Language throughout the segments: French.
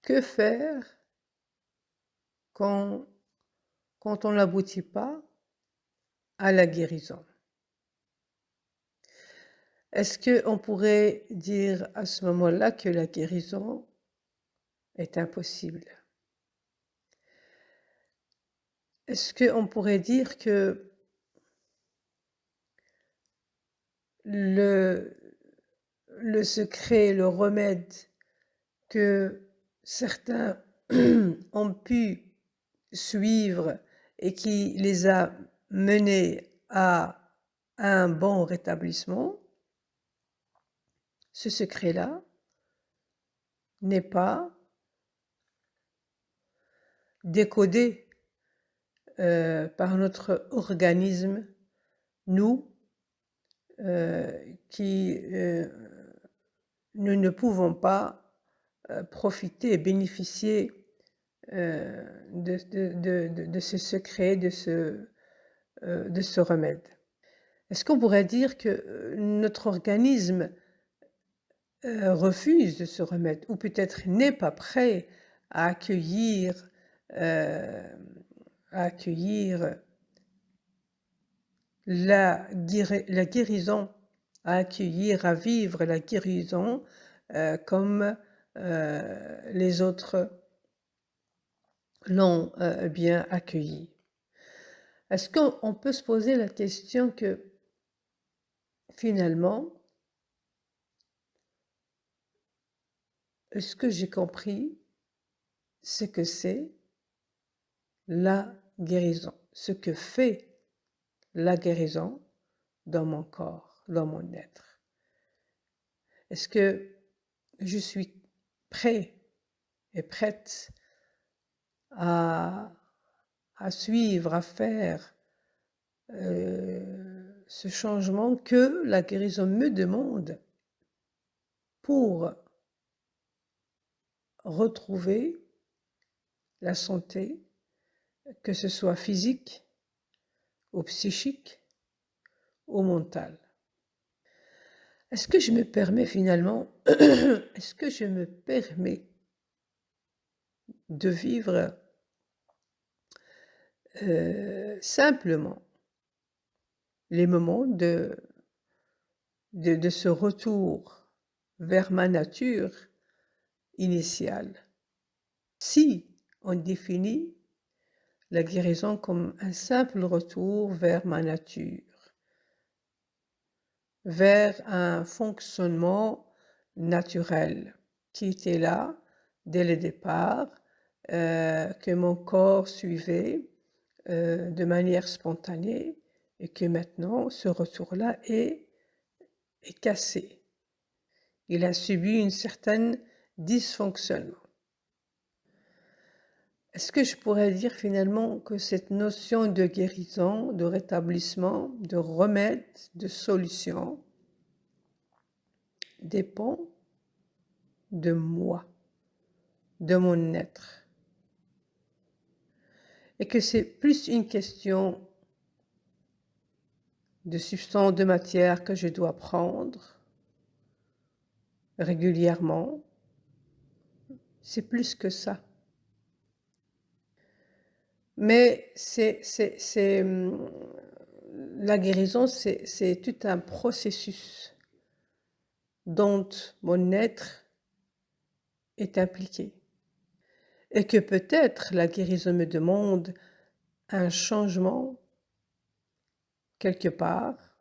Que faire quand on n'aboutit pas à la guérison? Est-ce qu'on pourrait dire à ce moment-là que la guérison est impossible? Est-ce qu'on pourrait dire que le le secret, le remède que certains ont pu suivre et qui les a menés à un bon rétablissement, ce secret-là n'est pas décodé, par notre organisme, nous, qui, nous ne pouvons pas, profiter et bénéficier, de ce secret, de ce remède. Est-ce qu'on pourrait dire que, notre organisme, refuse de ce remède ou peut-être n'est pas prêt à accueillir, à accueillir la guérison, à accueillir, à vivre la guérison, comme, les autres l'ont, bien accueilli. Est-ce qu'on peut se poser la question que, finalement, ce que j'ai compris, c'est que c'est la guérison, ce que fait la guérison dans mon corps, dans mon être? Est-ce que je suis prêt et prête à suivre, à faire, ce changement que la guérison me demande pour retrouver la santé, que ce soit physique ou psychique ou mentale? Est-ce que je me permets finalement est-ce que je me permets de vivre, simplement les moments de ce retour vers ma nature initiale? Si on définit la guérison comme un simple retour vers ma nature, vers un fonctionnement naturel qui était là dès le départ, que mon corps suivait, de manière spontanée et que maintenant ce retour-là est cassé. Il a subi une certaine dysfonctionnement. Est-ce que je pourrais dire finalement que cette notion de guérison, de rétablissement, de remède, de solution dépend de moi, de mon être, et que c'est plus une question de substance, de matière que je dois prendre régulièrement? C'est plus que ça. Mais la guérison, c'est tout un processus dont mon être est impliqué et que peut-être la guérison me demande un changement quelque part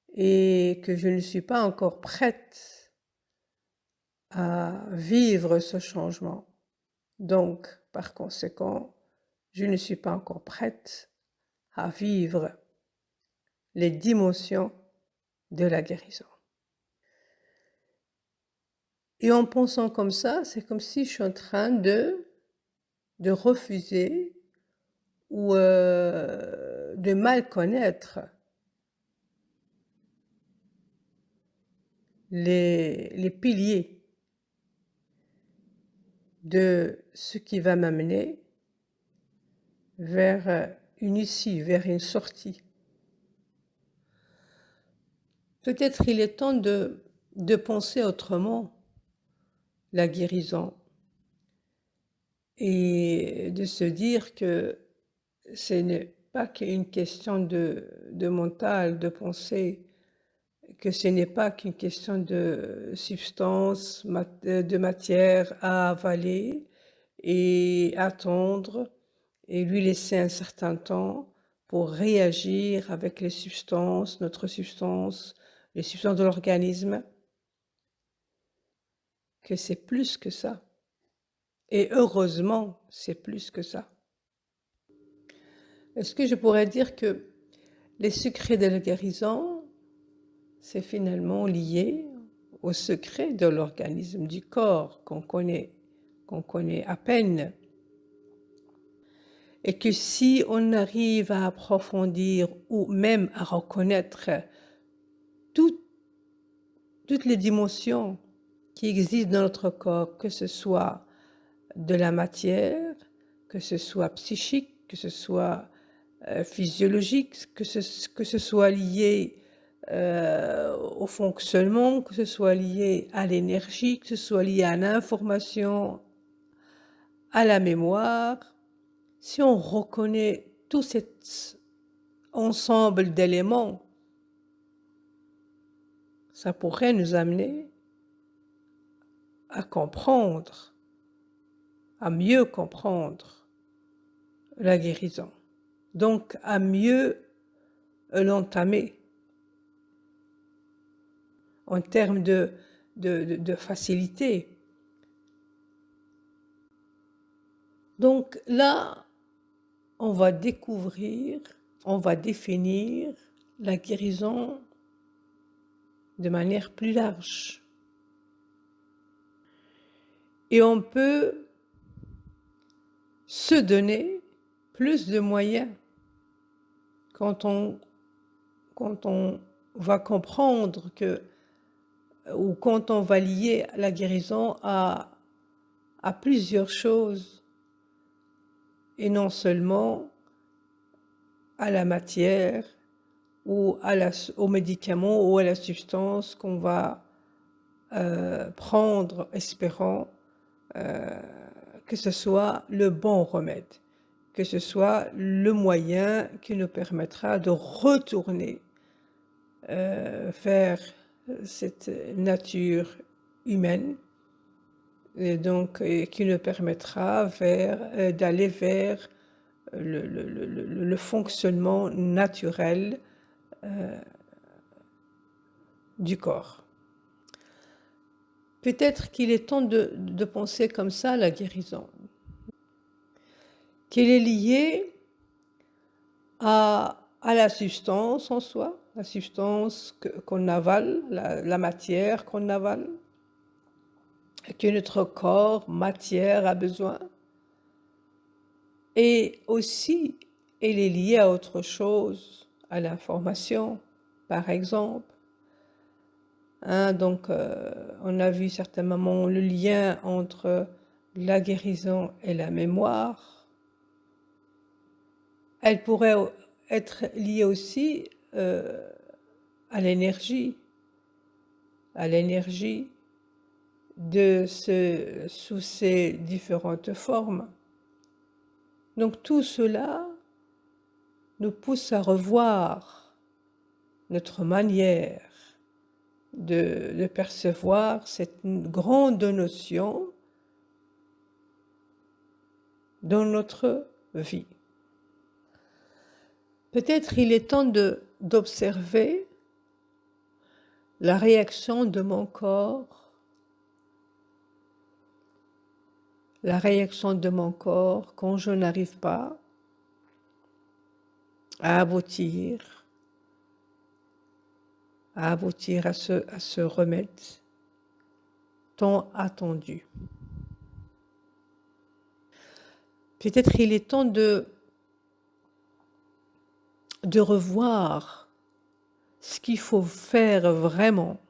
et que je ne suis pas encore prête à vivre ce changement. Donc, par conséquent, je ne suis pas encore prête à vivre les dimensions de la guérison. Et en pensant comme ça, c'est comme si je suis en train de refuser ou, de mal connaître les piliers de ce qui va m'amener vers, une issue, vers une sortie. Peut-être il est temps de penser autrement la guérison et de se dire que ce n'est pas qu'une question de mental, de pensée, que ce n'est pas qu'une question de substance, de matière à avaler et attendre et lui laisser un certain temps pour réagir avec les substances, notre substance, les substances de l'organisme, que c'est plus que ça. Et heureusement, c'est plus que ça. Est-ce que je pourrais dire que les secrets de la guérison, c'est finalement lié au secret de l'organisme, du corps qu'on connaît à peine. Et que si on arrive à approfondir ou même à reconnaître toutes les dimensions qui existent dans notre corps, que ce soit de la matière, que ce soit psychique, que ce soit physiologique, que ce soit lié au fonctionnement, que ce soit lié à l'énergie, que ce soit lié à l'information, à la mémoire. Si on reconnaît tout cet ensemble d'éléments, ça pourrait nous amener à comprendre, à mieux comprendre la guérison. Donc, à mieux l'entamer en termes de facilité. Donc là, on va découvrir, on va définir la guérison de manière plus large. Et on peut se donner plus de moyens quand on va comprendre que, ou quand on va lier la guérison à plusieurs choses et non seulement à la matière ou aux médicaments ou à la substance qu'on va prendre, espérant que ce soit le bon remède, que ce soit le moyen qui nous permettra de retourner vers cette nature humaine et donc qui nous permettra d'aller vers le fonctionnement naturel du corps. Peut-être qu'il est temps de penser comme ça la guérison, qu'elle est liée à la substance en soi, la substance qu'on avale, la matière qu'on avale, que notre corps, matière, a besoin. Et aussi, elle est liée à autre chose, à l'information, par exemple. Donc, on a vu certainement le lien entre la guérison et la mémoire. Elle pourrait être liée aussi à l'énergie sous ses différentes formes. Donc tout cela nous pousse à revoir notre manière de percevoir cette grande notion dans notre vie. Peut-être il est temps d'observer la réaction de mon corps, quand je n'arrive pas à aboutir à ce remède tant attendu. Peut-être il est temps de revoir ce qu'il faut faire vraiment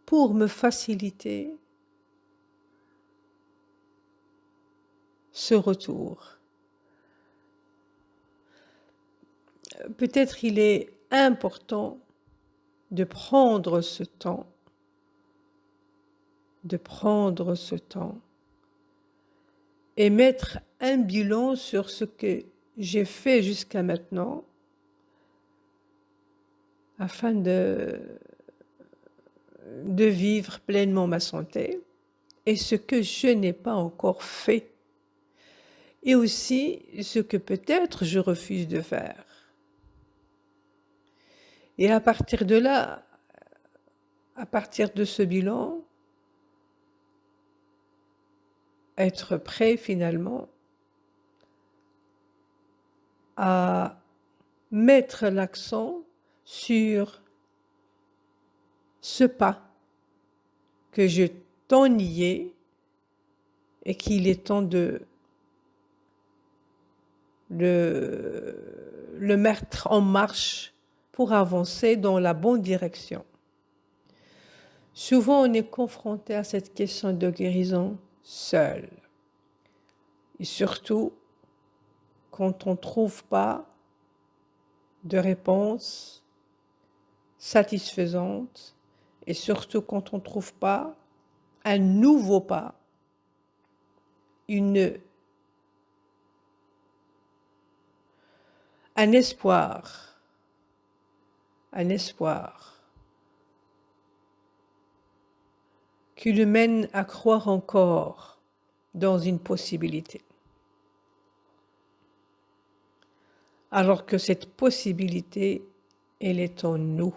pour me faciliter ce retour. Peut-être il est important de prendre ce temps, et mettre un bilan sur ce que j'ai fait jusqu'à maintenant afin de vivre pleinement ma santé et ce que je n'ai pas encore fait et aussi ce que peut-être je refuse de faire. Et à partir de là, à partir de ce bilan, être prêt finalement à mettre l'accent sur ce pas que je tant nié et qu'il est temps de le mettre en marche pour avancer dans la bonne direction. Souvent, on est confronté à cette question de guérison seul. Et surtout, quand on ne trouve pas de réponse satisfaisante et surtout quand on ne trouve pas un nouveau pas, un espoir qui le mène à croire encore dans une possibilité. Alors que cette possibilité, elle est en nous.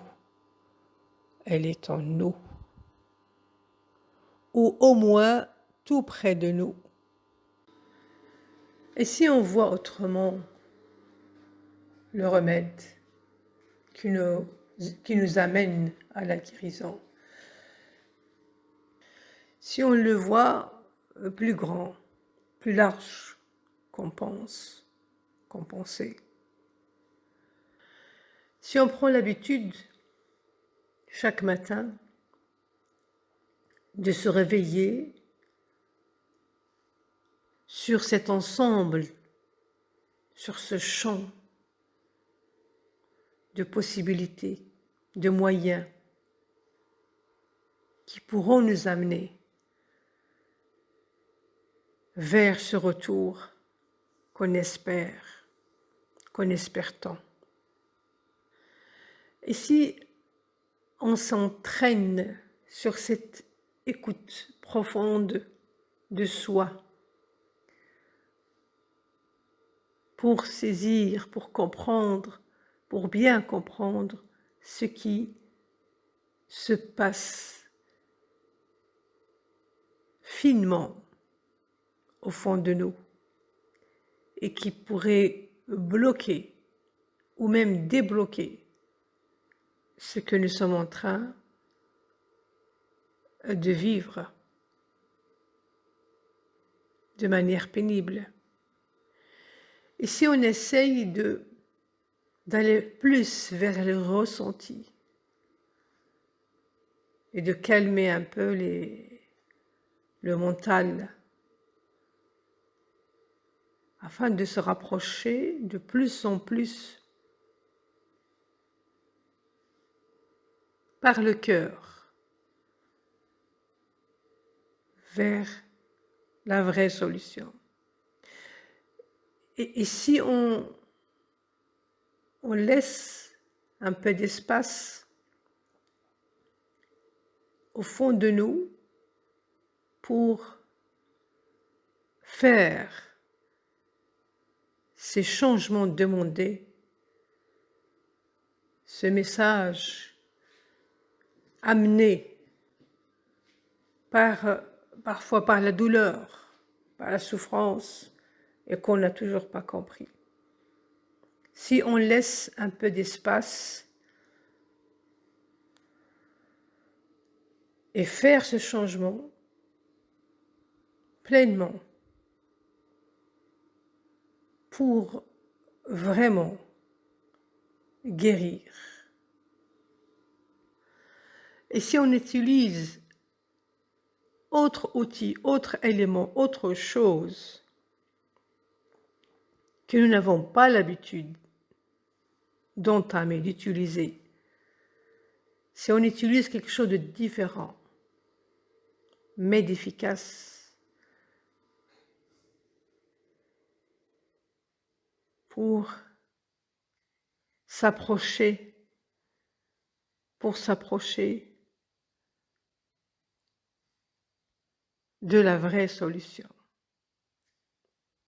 Ou au moins tout près de nous. Et si on voit autrement le remède qui nous amène à la guérison, si on le voit plus grand, plus large qu'on pensait, si on prend l'habitude chaque matin de se réveiller sur cet ensemble, sur ce champ de possibilités, de moyens qui pourront nous amener vers ce retour qu'on espère tant. Et si on s'entraîne sur cette écoute profonde de soi, pour saisir, pour comprendre, pour bien comprendre ce qui se passe finement au fond de nous et qui pourrait bloquer ou même débloquer ce que nous sommes en train de vivre de manière pénible. Et si on essaye d'aller plus vers le ressenti et de calmer un peu le mental afin de se rapprocher de plus en plus par le cœur vers la vraie solution. Et si on laisse un peu d'espace au fond de nous pour faire ces changements demandés, ce message amené parfois par la douleur, par la souffrance, et qu'on n'a toujours pas compris. Si on laisse un peu d'espace et faire ce changement pleinement pour vraiment guérir. Et si on utilise autre outil, autre élément, autre chose que nous n'avons pas l'habitude d'entamer, d'utiliser, si on utilise quelque chose de différent, mais d'efficace, pour s'approcher de la vraie solution.